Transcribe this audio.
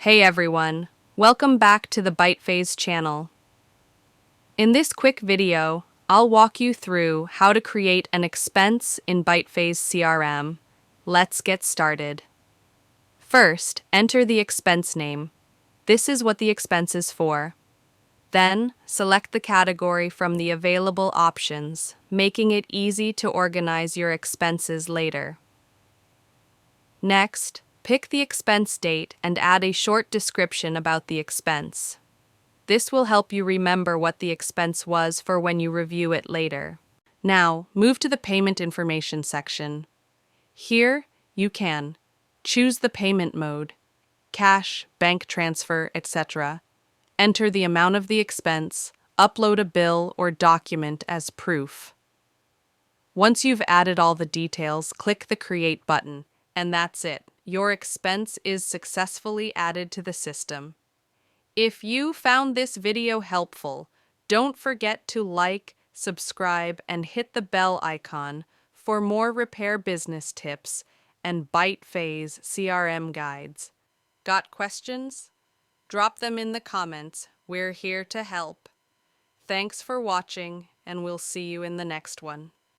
Hey everyone, welcome back to the BytePhase channel. In this quick video, I'll walk you through how to create an expense in BytePhase CRM. Let's get started. First, enter the expense name. This is what the expense is for. Then, select the category from the available options, making it easy to organize your expenses later. Next, pick the expense date and add a short description about the expense. This will help you remember what the expense was for when you review it later. Now, move to the payment information section. Here, you can choose the payment mode, cash, bank transfer, etc. Enter the amount of the expense, upload a bill or document as proof. Once you've added all the details, click the Create button, and that's it. Your expense is successfully added to the system. If you found this video helpful, don't forget to like, subscribe, and hit the bell icon for more repair business tips and BytePhase CRM guides. Got questions? Drop them in the comments. We're here to help. Thanks for watching, and we'll see you in the next one.